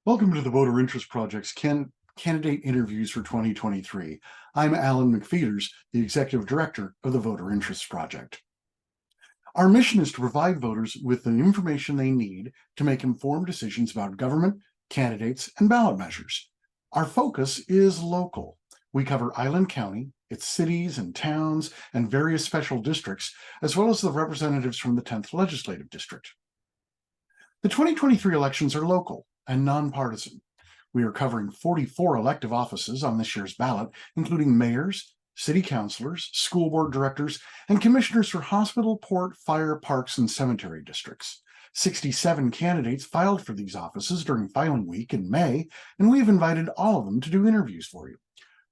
Welcome to the Voter Interest Project's candidate interviews for 2023. I'm Alan McPheeters, the Executive Director of the Voter Interest Project. Our mission is to provide voters with the information they need to make informed decisions about government, candidates, and ballot measures. Our focus is local. We cover Island County, its cities and towns, and various special districts, as well as the representatives from the 10th Legislative District. The 2023 elections are local and nonpartisan. We are covering 44 elective offices on this year's ballot, including mayors, city councilors, school board directors, and commissioners for hospital, port, fire, parks, and cemetery districts. 67 candidates filed for these offices during filing week in May, and we have invited all of them to do interviews for you.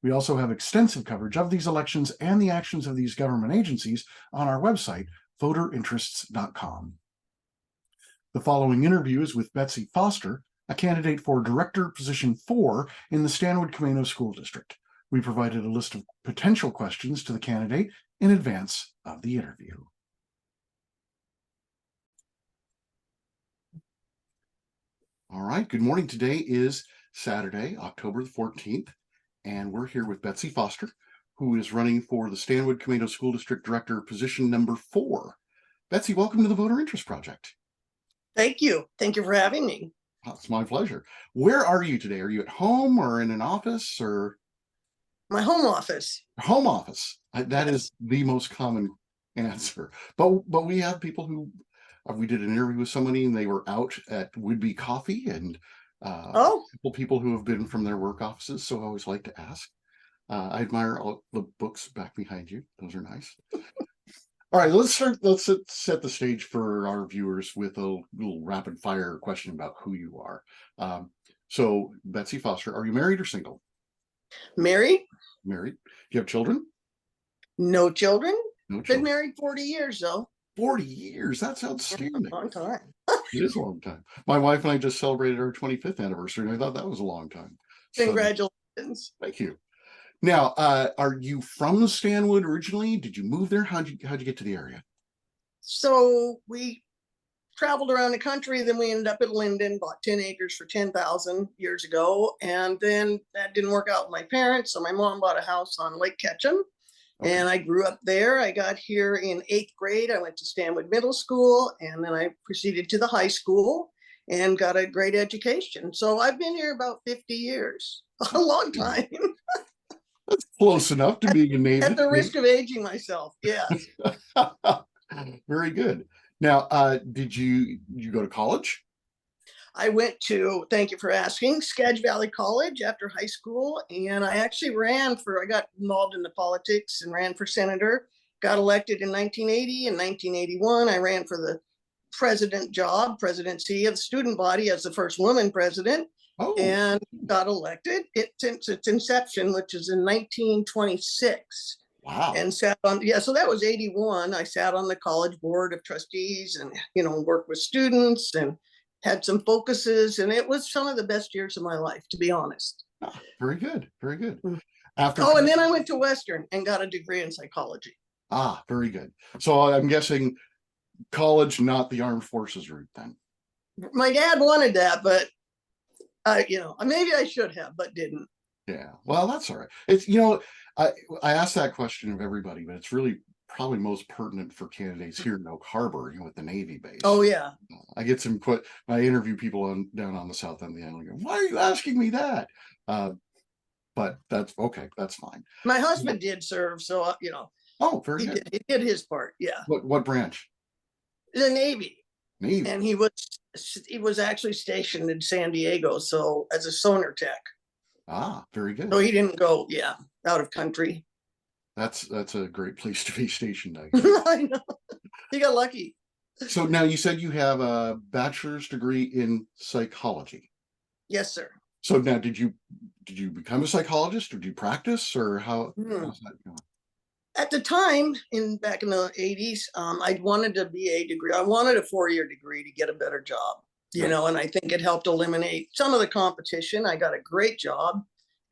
We also have extensive coverage of these elections and the actions of these government agencies on our website, voterinterests.com. The following interview is with Betsy Foster, a candidate for Director Position 4 in the Stanwood-Camano School District. We provided a list of potential questions to the candidate in advance of the interview. All right, good morning. Today is Saturday, October the 14th, and we're here with Betsy Foster, who is running for the Stanwood-Camano School District Director Position number 4. Betsy, welcome to the Voter Interest Project. Thank you. Thank you for having me. It's my pleasure. Where are you today? Are you at home or in an office or? My home office. Home office. That is the most common answer. But we have people who, we did an interview with somebody and they were out at Would-Be Coffee and people who have been from their work offices. So I always like to ask. I admire all the books back behind you. Those are nice. All right, let's set the stage for our viewers with a little rapid fire question about who you are. So Betsy Foster, are you married or single? Married. Married. Do you have children? No children. No children. Been married 40 years though. 40 years. That's outstanding. A long time. It is a long time. My wife and I just celebrated our 25th anniversary, and I thought that was a long time. Congratulations. So, thank you. Now, are you from Stanwood originally? Did you move there? How'd you get to the area? So we traveled around the country, then we ended up at Linden, bought 10 acres for $10,000 years ago. And then that didn't work out with my parents. So my mom bought a house on Lake Ketchum. Okay. And I grew up there. I got here in 8th grade. I went to Stanwood Middle School, and then I proceeded to the high school and got a great education. So I've been here about 50 years, a long time. That's close enough to being a native. At the risk of aging myself, yes. Very good. Now, did you go to college? I went to, thank you for asking, Skagit Valley College after high school, and I actually I got involved in the politics and ran for senator, got elected in 1980 and 1981. I ran for the presidency of the student body as the first woman president. And got elected since its inception, which is in 1926. Wow. And sat on, so that was 81. I sat on the college board of trustees and, worked with students and had some focuses. And it was some of the best years of my life, to be honest. Very good. Very good. And then I went to Western and got a degree in psychology. Very good. So I'm guessing college, not the armed forces route then. My dad wanted that, but maybe I should have, but didn't. Yeah, well, that's all right. It's, I asked that question of everybody, but it's really probably most pertinent for candidates here in Oak Harbor, with the Navy base. Oh, yeah. I get some I interview people down on the south end of the island. Why are you asking me that? But that's okay. That's fine. My husband did serve, so, Oh, very good. He did his part, yeah. What branch? The Navy. Navy. And he was actually stationed in San Diego, so as a sonar tech. Very good. So he didn't go, out of country. That's a great place to be stationed, I guess. I know. He got lucky. So now you said you have a bachelor's degree in psychology. Yes, sir. So now did you become a psychologist, or did you practice, or how's that going? At the time, back in the 80s, I wanted a BA degree. I wanted a 4-year degree to get a better job, and I think it helped eliminate some of the competition. I got a great job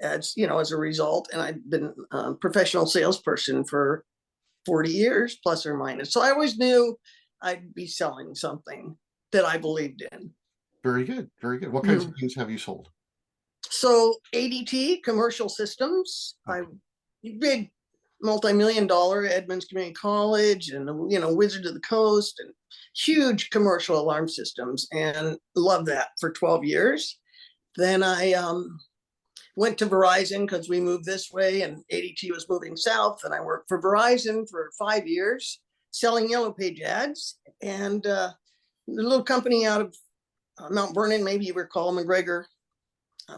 as a result, and I've been a professional salesperson for 40 years, plus or minus. So I always knew I'd be selling something that I believed in. Very good. Very good. What kinds of Mm. things have you sold? So ADT, commercial systems, I Okay. big multi-million dollar Edmonds Community College and Wizard of the Coast and huge commercial alarm systems, and love that for 12 years. Then I went to Verizon because we moved this way and ADT was moving south, and I worked for Verizon for 5 years selling Yellow Page ads, and a little company out of Mount Vernon, maybe you recall McGregor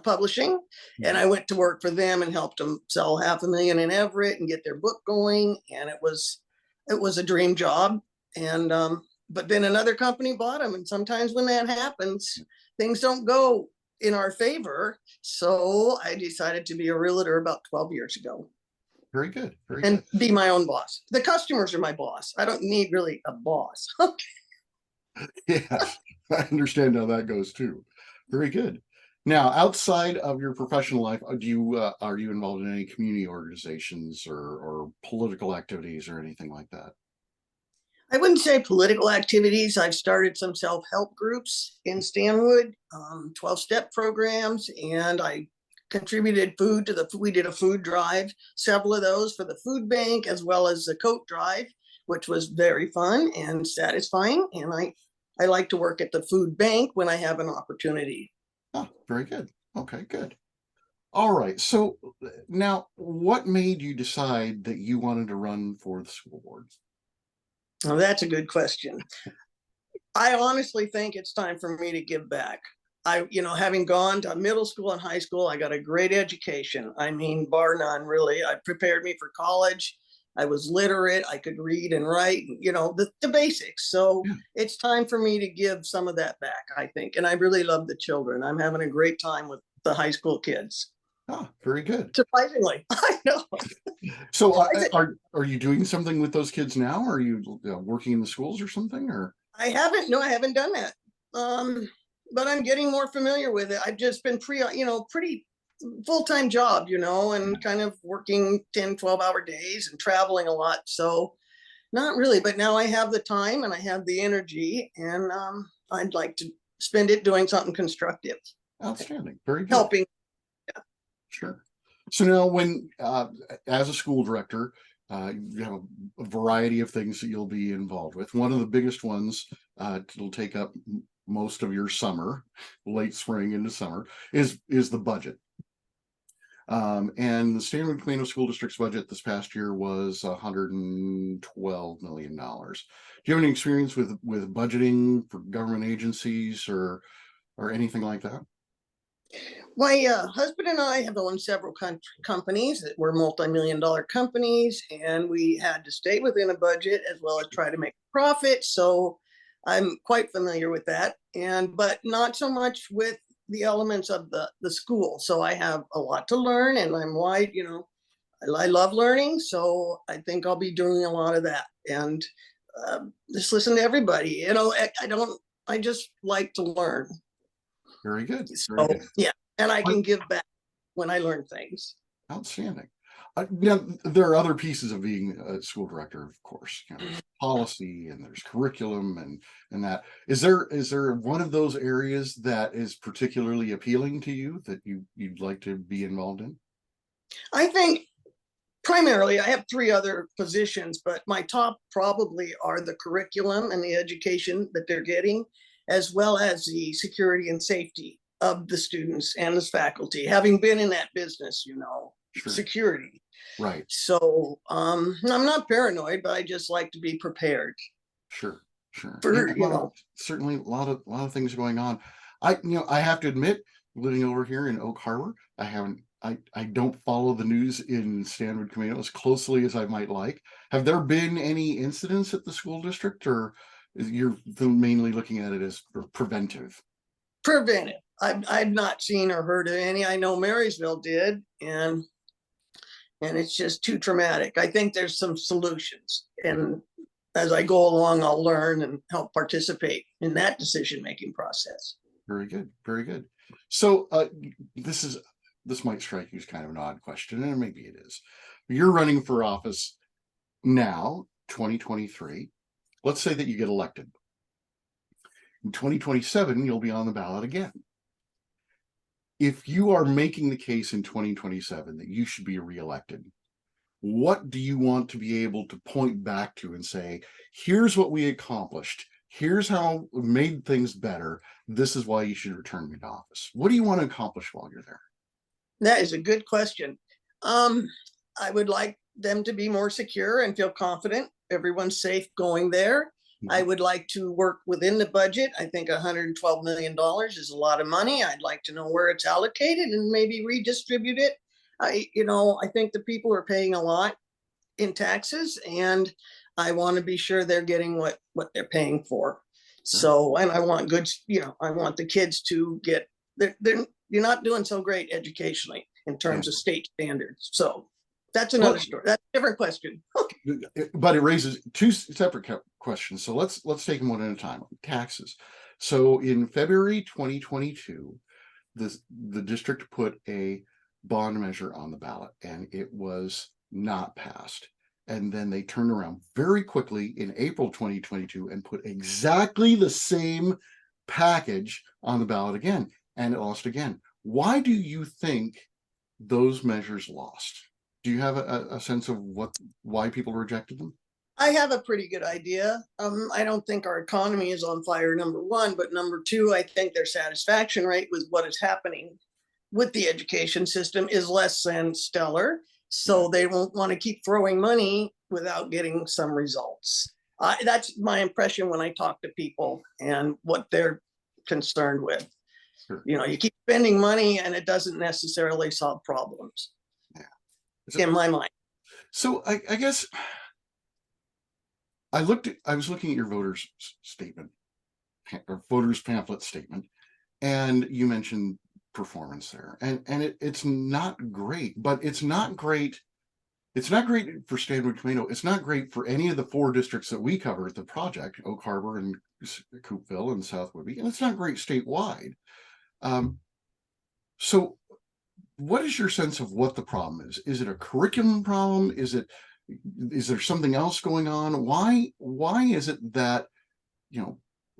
Publishing. And Mhm. I went to work for them and helped them sell 500,000 in Everett and get their book going, and it was a dream job. And but then another company bought them, and sometimes when that happens, things don't go in our favor. So I decided to be a realtor about 12 years ago Very good. Very and good. be my own boss. The customers are my boss. I don't need really a boss. Yes, I understand how that goes too. Very good. Now, outside of your professional life, are you involved in any community organizations or political activities or anything like that? I wouldn't say political activities. I've started some self-help groups in Stanwood, 12-step programs, and I contributed food to we did a food drive, several of those for the food bank, as well as the coat drive, which was very fun and satisfying. And I like to work at the food bank when I have an opportunity. Oh, very good. Okay, good. All right. So now, what made you decide that you wanted to run for the school board? Well, that's a good question. I honestly think it's time for me to give back. Having gone to middle school and high school, I got a great education. I mean, bar none, really. I prepared me for college. I was literate. I could read and write, the basics. So Yeah. it's time for me to give some of that back, I think. And I really love the children. I'm having a great time with the high school kids. Oh, very good. Surprisingly, I know. So I think are you doing something with those kids now? Are you working in the schools or something? Or I haven't. No, I haven't done that. But I'm getting more familiar with it. I've just been pretty full-time job, and kind of working 10, 12-hour days and traveling a lot. So not really, but now I have the time and I have the energy, and I'd like to spend it doing something constructive, outstanding. Very good. helping. Sure. So now, when as a school director, you have a variety of things that you'll be involved with. One of the biggest ones that'll take up most of your summer, late spring into summer, is the budget. And the Stanwood-Camano School District's budget this past year was $112 million. Do you have any experience with budgeting for government agencies or anything like that? My husband and I have owned several companies that were multi-million-dollar companies, and we had to stay within a budget as well as try to make a profit. So I'm quite familiar with that, but not so much with the elements of the school. So I have a lot to learn, and I'm wide. I love learning, so I think I'll be doing a lot of that, and just listen to everybody. I don't. I just like to learn. Very good. Very So good. yeah, and I can give back when I learn things. Outstanding. Now, there are other pieces of being a school director, of course. There's policy and there's curriculum and that. Is there one of those areas that is particularly appealing to you that you'd like to be involved in? I think primarily I have three other positions, but my top probably are the curriculum and the education that they're getting, as well as the security and safety of the students and the faculty, having been in that business, Sure. security. Right. So I'm not paranoid, but I just like to be prepared Sure. Sure. Yeah, for, well, certainly a lot of things going on. I have to admit, living over here in Oak Harbor, I don't follow the news in Stanwood-Camano as closely as I might like. Have there been any incidents at the school district, or you're mainly looking at it as preventive? preventive. I've not seen or heard of any. I know Marysville did, and it's just too traumatic. I think there's some solutions, and as I go along, I'll learn and help participate in that decision-making process. Very good. Very good. So this might strike you as kind of an odd question, and maybe it is. You're running for office now, 2023. Let's say that you get elected. In 2027, you'll be on the ballot again. If you are making the case in 2027 that you should be reelected, what do you want to be able to point back to and say, here's what we accomplished, here's how we made things better, this is why you should return me to office? What do you want to accomplish while you're there? That is a good question. I would like them to be more secure and feel confident everyone's safe going there. I would like to work within the budget. I think $112 million is a lot of money. I'd like to know where it's allocated and maybe redistribute it. I think the people are paying a lot in taxes, and I want to be sure they're getting what they're paying for. So, and I want good, I want the kids to get, you're not doing so great educationally in terms of state standards. So that's another story. That's a different question. But it raises two separate questions. So let's take them one at a time. Taxes. So in February 2022, the district put a bond measure on the ballot, and it was not passed. And then they turned around very quickly in April 2022 and put exactly the same package on the ballot again, and it lost again. Why do you think those measures lost? Do you have a sense of why people rejected them? I have a pretty good idea. I don't think our economy is on fire, number one, but number two, I think their satisfaction rate with what is happening with the education system is less than stellar. So they won't want to keep throwing money without getting some results. That's my impression when I talk to people and what they're concerned with. Sure. You keep spending money and it doesn't necessarily solve problems. In my mind. So I guess I was looking at your voters statement or voters pamphlet statement, and you mentioned performance there, and it's not great, but it's not great. It's not great for Stanwood-Camano. It's not great for any of the 4 districts that we cover at the project, Oak Harbor and Coopville and South Whidbey, and it's not great statewide. So what is your sense of what the problem is? Is it a curriculum problem? Is there something else going on? Why is it that,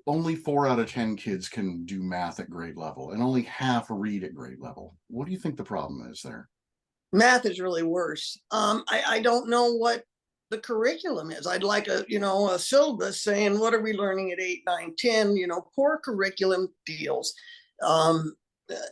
only 4 out of 10 kids can do math at grade level and only half read at grade level? What do you think the problem is there? Math is really worse. I don't know what the curriculum is. I'd like a syllabus saying, what are we learning at 8, 9, 10, poor curriculum deals.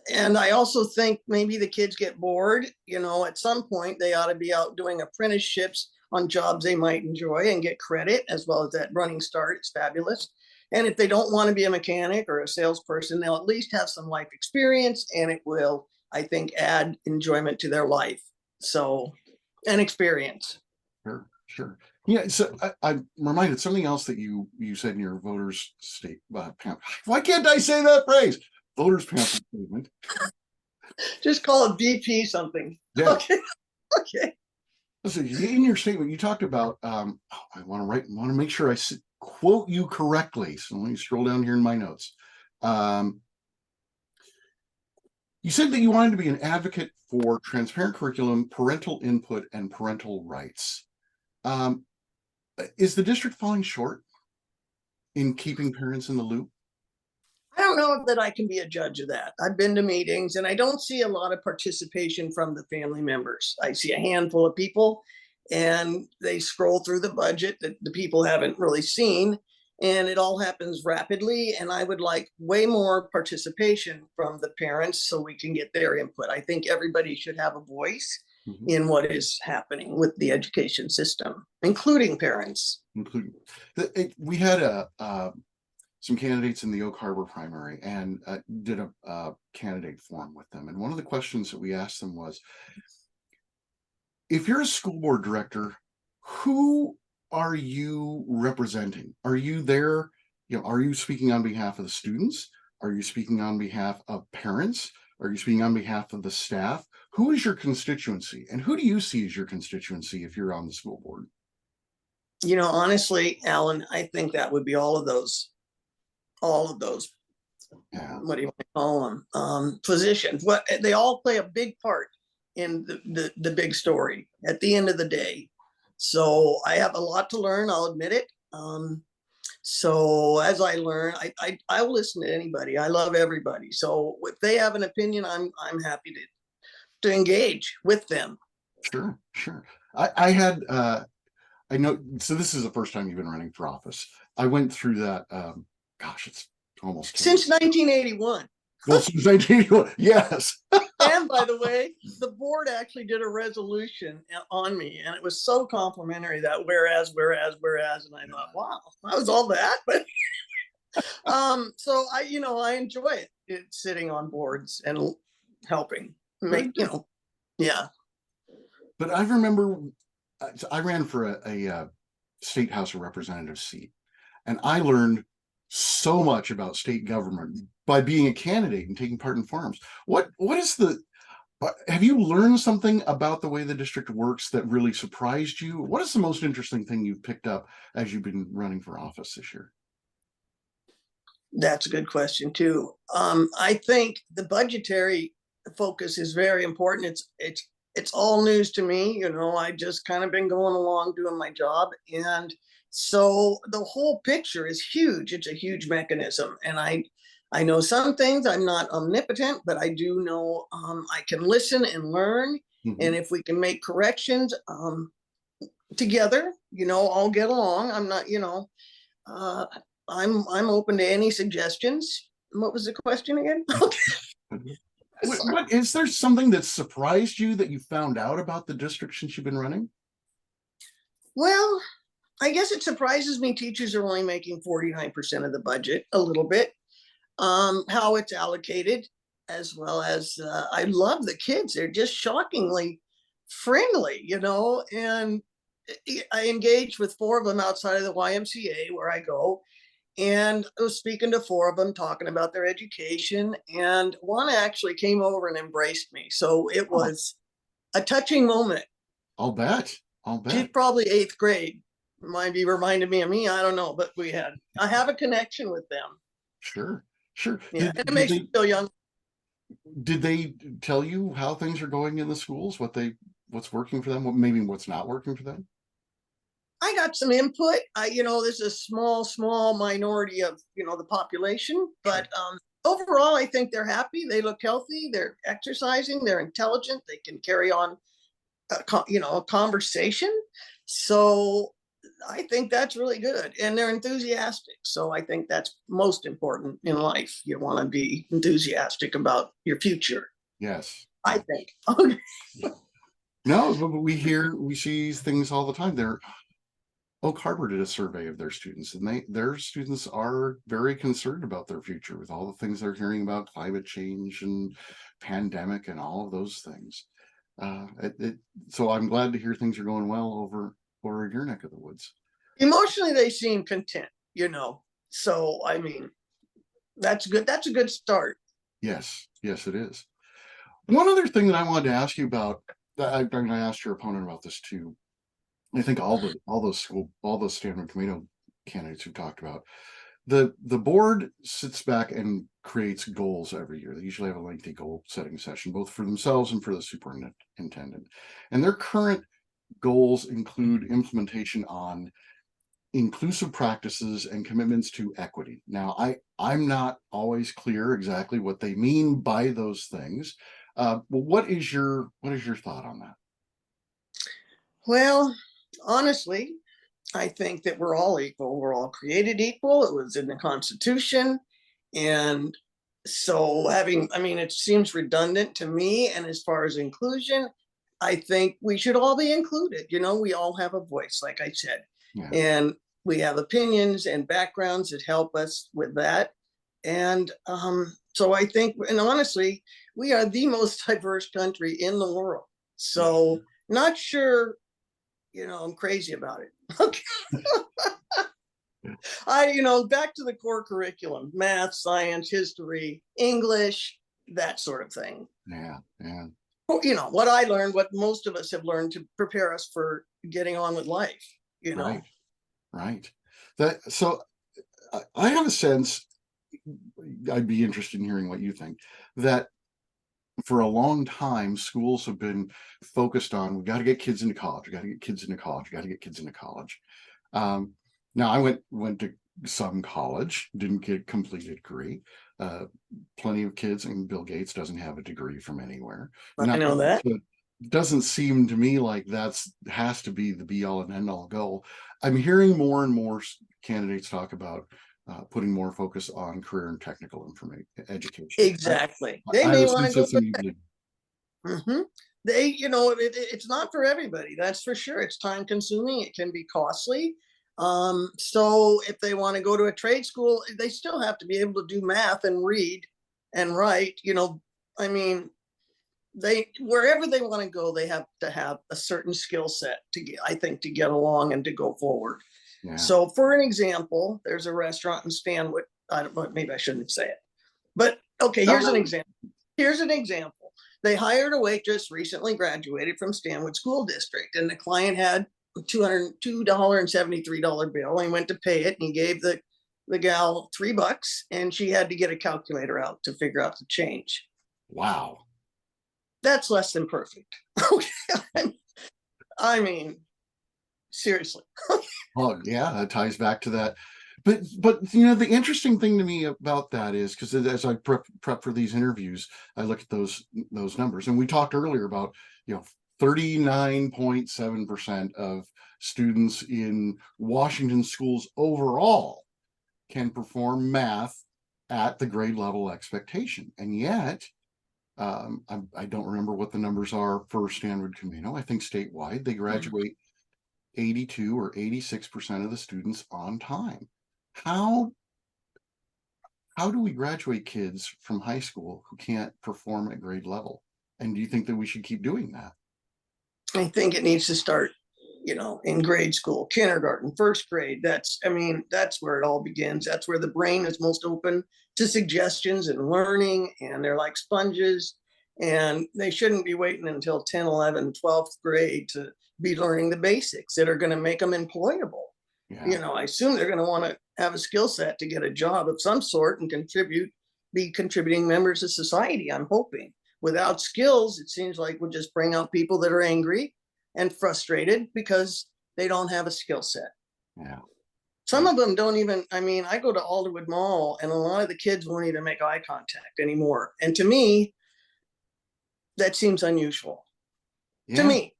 And I also think maybe the kids get bored. At some point they ought to be out doing apprenticeships on jobs they might enjoy and get credit, as well as that running start. It's fabulous. And if they don't want to be a mechanic or a salesperson, they'll at least have some life experience, and it will, I think, add enjoyment to their life. So, and experience. Sure. Yeah. So I'm reminded something else that you said in your voters state. Why can't I say that phrase? Voters pamphlet statement. Just call it VP something. Yeah. Okay. Listen, in your statement, you talked about. I want to make sure I quote you correctly. So let me scroll down here in my notes. You said that you wanted to be an advocate for transparent curriculum, parental input, and parental rights. Is the district falling short in keeping parents in the loop? I don't know that I can be a judge of that. I've been to meetings and I don't see a lot of participation from the family members. I see a handful of people and they scroll through the budget that the people haven't really seen, and it all happens rapidly. And I would like way more participation from the parents so we can get their input. I think everybody should have a voice in what is happening with the education system, including parents. We had some candidates in the Oak Harbor primary and did a candidate forum with them. And one of the questions that we asked them was, if you're a school board director, who are you representing? Are you there? Are you speaking on behalf of the students? Are you speaking on behalf of parents? Are you speaking on behalf of the staff? Who is your constituency? And who do you see as your constituency if you're on the school board? Honestly, Alan, I think that would be all of those. Yeah. What do you want to call them? Positions. They all play a big part in the big story at the end of the day. So I have a lot to learn, I'll admit it. So as I learn, I'll listen to anybody. I love everybody. So if they have an opinion, I'm happy to engage with them. Sure, sure. I had I know, so this is the first time you've been running for office. I went through that, gosh, it's almost 10 Since years. 1981. Well, since 1981, yes. And by the way, the board actually did a resolution on me, and it was so complimentary that whereas, and I thought, wow, that was all that. But so I enjoy it. It's sitting on boards and helping make, yeah. But I remember I ran for a state House of Representatives seat, and I learned so much about state government by being a candidate and taking part in forums. What is the have you learned something about the way the district works that really surprised you? What is the most interesting thing you've picked up as you've been running for office this year? That's a good question too. I think the budgetary focus is very important. It's all news to me. I just kind of been going along doing my job, and so the whole picture is huge. It's a huge mechanism, and I know some things. I'm not omnipotent, but I do know I can listen and learn, and if we can make corrections together, I'll get along. I'm not, uh, I'm open to any suggestions. What was the question again? What is there something that surprised you that you found out about the district since you've been running? Well, I guess it surprises me teachers are only making 49% of the budget, a little bit. How it's allocated, as well as I love the kids. They're just shockingly friendly, and I engaged with 4 of them outside of the YMCA where I go. And I was speaking to 4 of them, talking about their education. And one actually came over and embraced me. So it was a touching moment. I'll bet. She's probably 8th grade. Might be reminded me of me. I don't know. But I have a connection with them. Sure. Yeah. And it makes me feel young. Did they tell you how things are going in the schools? What's working for them? Maybe what's not working for them? I got some input. This is a small minority of, the population, but overall, I think they're happy. They look healthy. They're exercising. They're intelligent. They can carry on, a conversation. So I think that's really good, and they're enthusiastic. So I think that's most important in life. You want to be enthusiastic about your future. Yes, I think. Okay. No, but we see things all the time. Oak Harbor did a survey of their students, and their students are very concerned about their future with all the things they're hearing about climate change and pandemic and all of those things. So I'm glad to hear things are going well over in your neck of the woods. Emotionally, they seem content, So I mean, that's good. That's a good start. Yes, it is. One other thing that I wanted to ask you about, I'm going to ask your opponent about this too. I think all those Stanwood-Camano candidates who talked about the board sits back and creates goals every year. They usually have a lengthy goal setting session, both for themselves and for the superintendent. And their current goals include implementation on inclusive practices and commitments to equity. Now, I'm not always clear exactly what they mean by those things. What is your thought on that? Well, honestly, I think that we're all equal. We're all created equal. It was in the Constitution. And so it seems redundant to me. And as far as inclusion, I think we should all be included. We all have a voice, like I said. Yeah. And we have opinions and backgrounds that help us with that. And so I think, and honestly, we are the most diverse country in the world. So not sure, I'm crazy about it. Okay. Back to the core curriculum, math, science, history, English, that sort of thing. Yeah. What I learned, what most of us have learned to prepare us for getting on with life, Right. So I have a sense, I'd be interested in hearing what you think, that for a long time, schools have been focused on, we got to get kids into college. We got to get kids into college. We got to get kids into college. Now, I went to some college, didn't get a completed degree. Plenty of kids, and Bill Gates doesn't have a degree from anywhere. I know that. But doesn't seem to me like has to be the be all and end all goal. I'm hearing more and more candidates talk about putting more focus on career and technical information education. Exactly. They may want to go. It's not for everybody, that's for sure. It's time consuming, it can be costly. So if they want to go to a trade school, they still have to be able to do math and read and write. I mean, wherever they want to go, they have to have a certain skill set to get along and to go forward. Yeah. So for an example, there's a restaurant in Stanwood. Maybe I shouldn't say it, but okay, here's an example. They hired a waitress recently graduated from Stanwood School District, and the client had a $202.73 bill. He went to pay it, and he gave the gal $3, and she had to get a calculator out to figure out the change. Wow. That's less than perfect. I mean, seriously. Well, yeah, that ties back to that. But the interesting thing to me about that is, because as I prep for these interviews, I look at those numbers, and we talked earlier about 39.7% of students in Washington schools overall can perform math at the grade level expectation, and yet I don't remember what the numbers are for Stanwood-Camano. I think statewide they graduate 82 or 86% of the students on time. How do we graduate kids from high school who can't perform at grade level? And do you think that we should keep doing that? I think it needs to start, in grade school, kindergarten, first grade. That's where it all begins. That's where the brain is most open to suggestions and learning, and they're like sponges, and they shouldn't be waiting until 10, 11, 12th grade to be learning the basics that are going to make them employable. Yeah. I assume they're going to want to have a skill set to get a job of some sort and be contributing members of society, I'm hoping. Without skills, it seems like we'll just bring out people that are angry and frustrated because they don't have a skill set. Yeah. Some of them don't even, I go to Alderwood Mall, and a lot of the kids won't even make eye contact anymore. And to me, that seems unusual. Yeah. To me.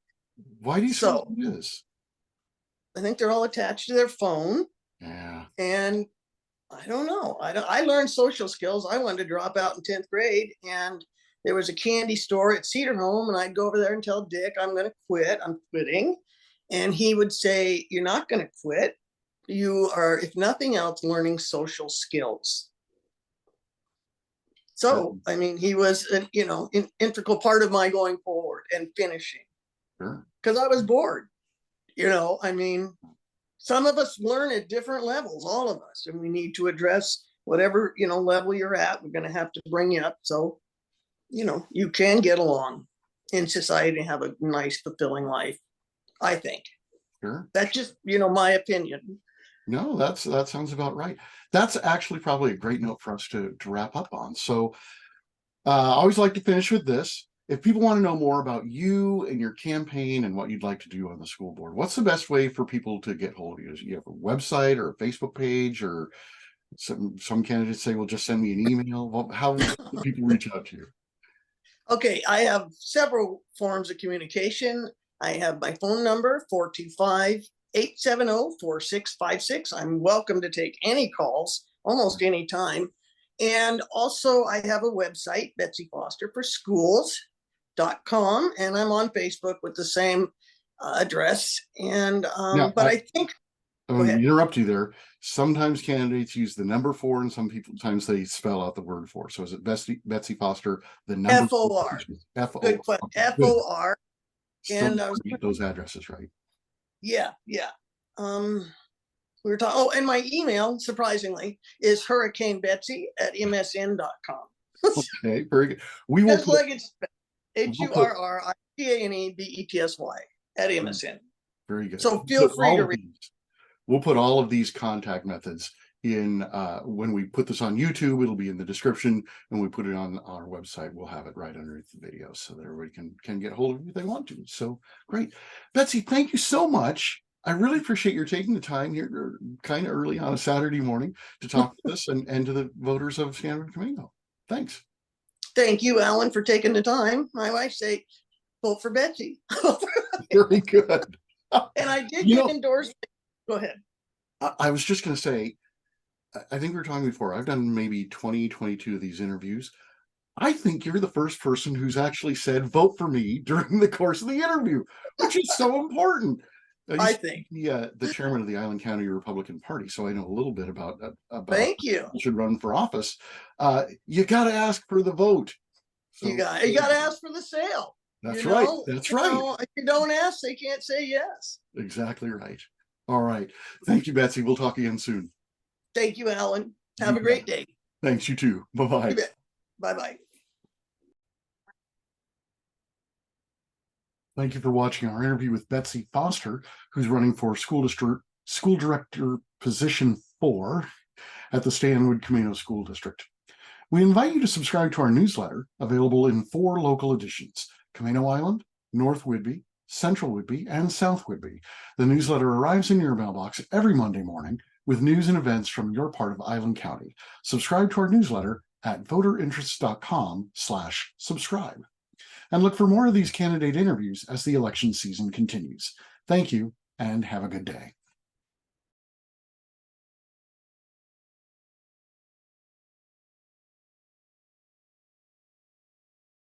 Why do you think it is? I think they're all attached to their phone. Yeah. And I don't know. I learned social skills. I wanted to drop out in 10th grade, and there was a candy store at Cedar Home, and I'd go over there and tell Dick, I'm going to quit. I'm quitting. And he would say, you're not going to quit. You are, if nothing else, learning social skills. So, he was an integral part of my going forward and finishing. Sure. Because I was bored. Some of us learn at different levels, all of us, and we need to address whatever, level you're at. We're going to have to bring you up. So, you can get along in society and have a nice, fulfilling life, I think. Sure. That's just, my opinion. No, that sounds about right. That's actually probably a great note for us to wrap up on. So I always like to finish with this. If people want to know more about you and your campaign and what you'd like to do on the school board, what's the best way for people to get hold of you? Do you have a website or a Facebook page, or some candidates say, well, just send me an email? Well, how do people reach out to you? Okay, I have several forms of communication. I have my phone number, 425-870-4656. I'm welcome to take any calls, almost any time. And also I have a website, Betsy Foster for Schools.com, and I'm on Facebook with the same address. And but I think I'm going to interrupt you there. Sometimes candidates use the number 4, and sometimes they spell out the word 4. So is it Betsy Foster, the number FOR? Good question. FOR. And get those addresses right. Yeah. We were talking. Oh, and my email, surprisingly, is hurricanebetsy@msn.com. Okay, very good. We will just like it's HURRICANEBETSY@MSN. Very good. So feel free to read. We'll put all of these contact methods in when we put this on YouTube. It'll be in the description, and we put it on our website. We'll have it right underneath the video so that everybody can get a hold of you if they want to. So great. Betsy, thank you so much. I really appreciate your taking the time here kind of early on a Saturday morning to talk to us and to the voters of Stanwood-Camano. Thanks. Thank you, Alan, for taking the time. My wife say, vote for Betsy. Very good. And I did You get know, endorsed. Go ahead. I was just going to say, I think we were talking before, I've done maybe 20, 22 of these interviews. I think you're the first person who's actually said, vote for me during the course of the interview, which is so important. I think. The chairman of the Island County Republican Party, so I know a little bit about Thank you. who should run for office. You got to ask for the vote. So, You got to ask for the sale. That's right. That's right. If you don't ask, they can't say yes. Exactly right. All right. Thank you, Betsy. We'll talk again soon. Thank you, Alan. Have a great day. Thanks, you too. Bye-bye. Bye-bye. Thank you for watching our interview with Betsy Foster, who's running for school director position 4 at the Stanwood-Camano School District. We invite you to subscribe to our newsletter, available in 4 local editions: Camano Island, North Whidbey, Central Whidbey, and South Whidbey. The newsletter arrives in your mailbox every Monday morning with news and events from your part of Island County. Subscribe to our newsletter at voterinterests.com/subscribe. And look for more of these candidate interviews as the election season continues. Thank you, and have a good day.